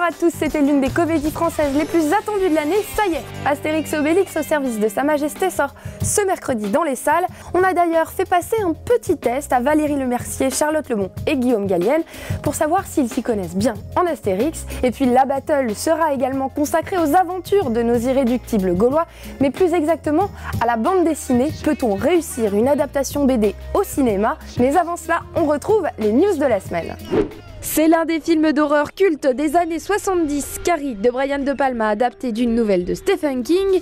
à tous, c'était l'une des comédies françaises les plus attendues de l'année. Ça y est, Astérix et Obélix au service de Sa Majesté sort ce mercredi dans les salles. On a d'ailleurs fait passer un petit test à Valérie Lemercier, Charlotte Lebon et Guillaume Gallienne pour savoir s'ils s'y connaissent bien en Astérix. Et puis la battle sera également consacrée aux aventures de nos irréductibles Gaulois, mais plus exactement à la bande dessinée. Peut-on réussir une adaptation BD au cinéma? Mais avant cela, on retrouve les news de la semaine. C'est l'un des films d'horreur culte des années 70, Carrie de Brian De Palma, adapté d'une nouvelle de Stephen King.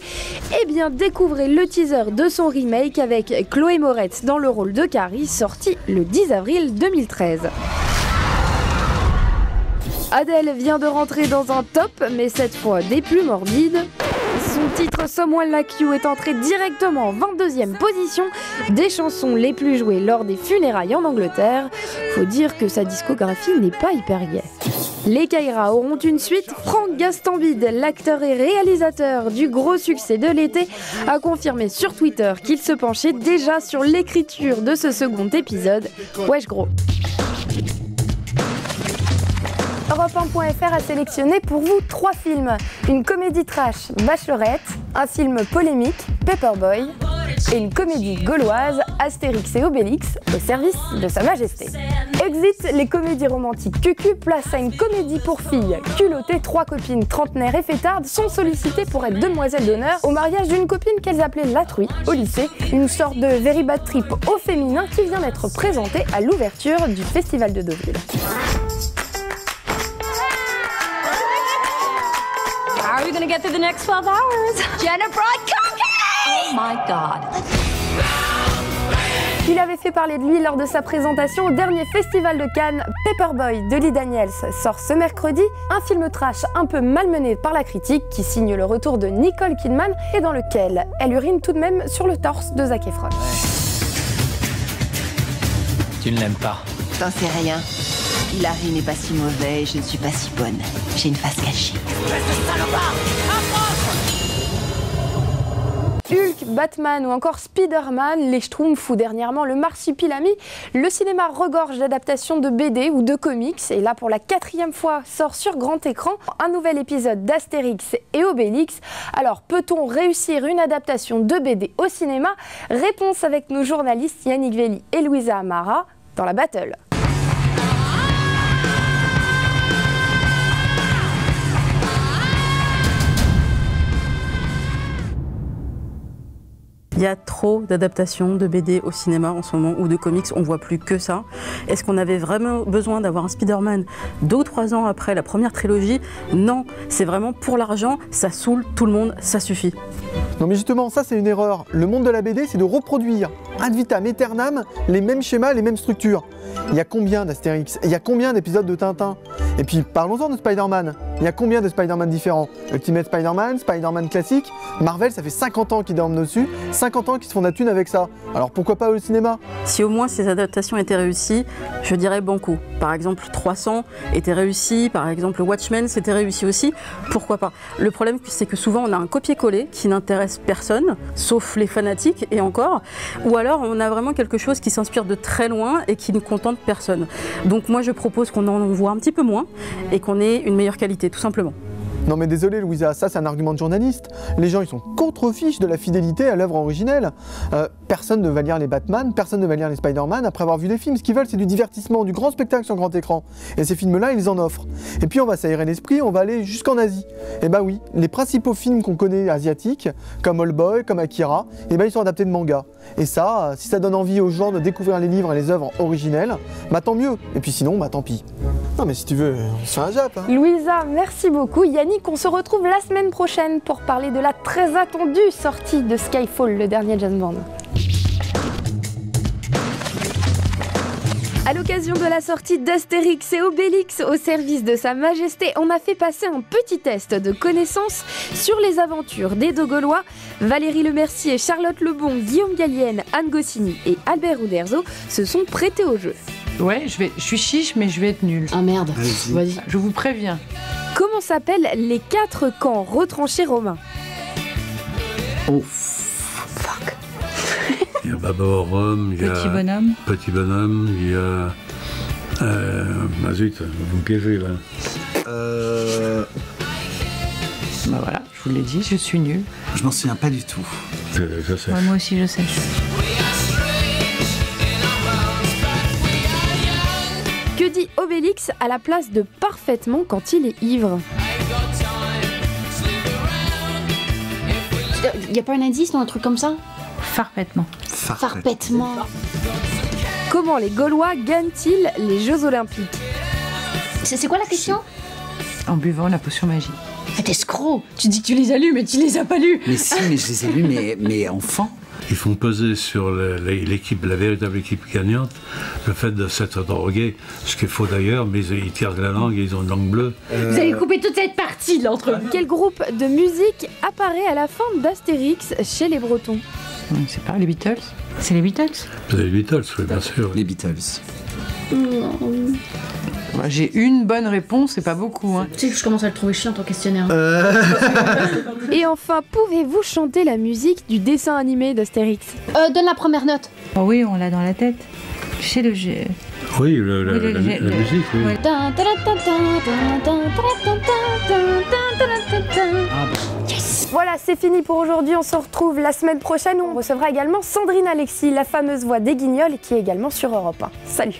Eh bien, découvrez le teaser de son remake avec Chloé Moretz dans le rôle de Carrie, sorti le 10 avril 2013. Adèle vient de rentrer dans un top, mais cette fois des plus morbides. Son titre Someone Like You est entré directement en 22e position des chansons les plus jouées lors des funérailles en Angleterre. Faut dire que sa discographie n'est pas hyper gaie. Les Kaira auront une suite. Franck Gastambide, l'acteur et réalisateur du gros succès de l'été, a confirmé sur Twitter qu'il se penchait déjà sur l'écriture de ce second épisode. Wesh gros. Europe1.fr a sélectionné pour vous 3 films. Une comédie trash, Bachelorette, un film polémique, Paperboy, et une comédie gauloise, Astérix et Obélix, au service de Sa Majesté. Exit les comédies romantiques cucu, place à une comédie pour filles. Culottées, 3 copines trentenaires et fêtardes sont sollicitées pour être demoiselles d'honneur au mariage d'une copine qu'elles appelaient la truie au lycée. Une sorte de very bad trip au féminin qui vient d'être présentée à l'ouverture du Festival de Deauville. How are we gonna get through the next 12 hours? Jennifer, oh my God. Il avait fait parler de lui lors de sa présentation au dernier festival de Cannes. Paperboy de Lee Daniels sort ce mercredi, un film trash un peu malmené par la critique qui signe le retour de Nicole Kidman et dans lequel elle urine tout de même sur le torse de Zac Efron. Tu ne l'aimes pas? T'en sais rien. Hilary n'est pas si mauvais et je ne suis pas si bonne. J'ai une face cachée. Hulk, Batman ou encore Spider-Man, les Schtroumpfs ou dernièrement le Marsupilami, le cinéma regorge d'adaptations de BD ou de comics. Et là, pour la 4e fois, sort sur grand écran un nouvel épisode d'Astérix et Obélix. Alors, peut-on réussir une adaptation de BD au cinéma? Réponse avec nos journalistes Yannick Velli et Louisa Amara dans la battle. Il y a trop d'adaptations de BD au cinéma en ce moment ou de comics, on voit plus que ça. Est-ce qu'on avait vraiment besoin d'avoir un Spider-Man 2 ou 3 ans après la première trilogie? Non, c'est vraiment pour l'argent, ça saoule tout le monde, ça suffit. Non mais justement, ça c'est une erreur. Le monde de la BD, c'est de reproduire ad vitam aeternam les mêmes schémas, les mêmes structures. Il y a combien d'Astérix? Il y a combien d'épisodes de Tintin? Et puis parlons-en de Spider-Man. Il y a combien de Spider-Man différents? Ultimate Spider-Man, Spider-Man classique. Marvel, ça fait 50 ans qu'ils dorment dessus, 50 ans qu'ils se font de la thune avec ça. Alors pourquoi pas au cinéma? Si au moins ces adaptations étaient réussies, je dirais banco. Par exemple 300 était réussi, par exemple Watchmen c'était réussi aussi, pourquoi pas? Le problème c'est que souvent on a un copier-coller qui n'intéresse personne, sauf les fanatiques et encore, ou alors on a vraiment quelque chose qui s'inspire de très loin et qui ne contente personne. Donc moi je propose qu'on en voit un petit peu moins et qu'on ait une meilleure qualité tout simplement. Non mais désolé Louisa, ça c'est un argument de journaliste. Les gens ils sont contre-fiches de la fidélité à l'œuvre originelle. Personne ne va lire les Batman, personne ne va lire les Spider-Man après avoir vu les films. Ce qu'ils veulent c'est du divertissement, du grand spectacle sur grand écran. Et ces films-là ils en offrent. Et puis on va s'aérer l'esprit, on va aller jusqu'en Asie. Et bah oui, les principaux films qu'on connaît asiatiques, comme Old Boy, comme Akira, et bah ils sont adaptés de manga. Et ça, si ça donne envie aux gens de découvrir les livres et les œuvres originelles, bah tant mieux. Et puis sinon, bah tant pis. Non mais si tu veux, on se fait un jap. Hein. Louisa, merci beaucoup. Yannick, on se retrouve la semaine prochaine pour parler de la très attendue sortie de Skyfall, le dernier James Bond. À l'occasion de la sortie d'Astérix et Obélix au service de Sa Majesté, on a fait passer un petit test de connaissances sur les aventures des deux Gaulois. Valérie Lemercier, Charlotte Lebon, Guillaume Gallienne, Anne Goscinny et Albert Uderzo se sont prêtés au jeu. Ouais, je suis chiche, mais je vais être nulle. Ah merde, vas-y. Je vous préviens. Comment s'appellent les 4 camps retranchés romains? Oh, fuck. Il y a Baborum, il y a Petit Bonhomme, il y a... zut, vous me piégez là. Bah voilà, je vous l'ai dit, je suis nulle. Je m'en souviens pas du tout. Je sais. Ouais, moi aussi, je sais. Que dit Obélix à la place de parfaitement quand il est ivre? Y a pas un indice, non, un truc comme ça? Parfaitement. Parfaitement. Comment les Gaulois gagnent-ils les Jeux Olympiques? C'est quoi la question? En buvant la potion magique. T'es escroc. Tu dis que tu les as lus, mais tu les as pas lus. Mais si, mais je les ai lus, mais enfant. Ils font peser sur l'équipe, la véritable équipe gagnante, le fait de s'être drogué, ce qu'il faut d'ailleurs, mais ils tirent de la langue et ils ont une langue bleue. Vous allez couper toute cette partie là entre vous. Quel groupe de musique apparaît à la fin d'Astérix chez les Bretons? C'est pas les Beatles? C'est les Beatles? C'est les Beatles, oui, bien sûr. Les Beatles. Ouais, j'ai une bonne réponse, c'est pas beaucoup. Hein. Tu sais que je commence à le trouver chiant ton questionnaire. Et enfin, pouvez-vous chanter la musique du dessin animé d'Astérix? Donne la première note. Oh oui, on l'a dans la tête. Tu sais le jeu. Oui, la musique, oui. Ouais. Voilà, c'est fini pour aujourd'hui. On se retrouve la semaine prochaine où on recevra également Sandrine Alexis, la fameuse voix des Guignols, qui est également sur Europe 1. Salut!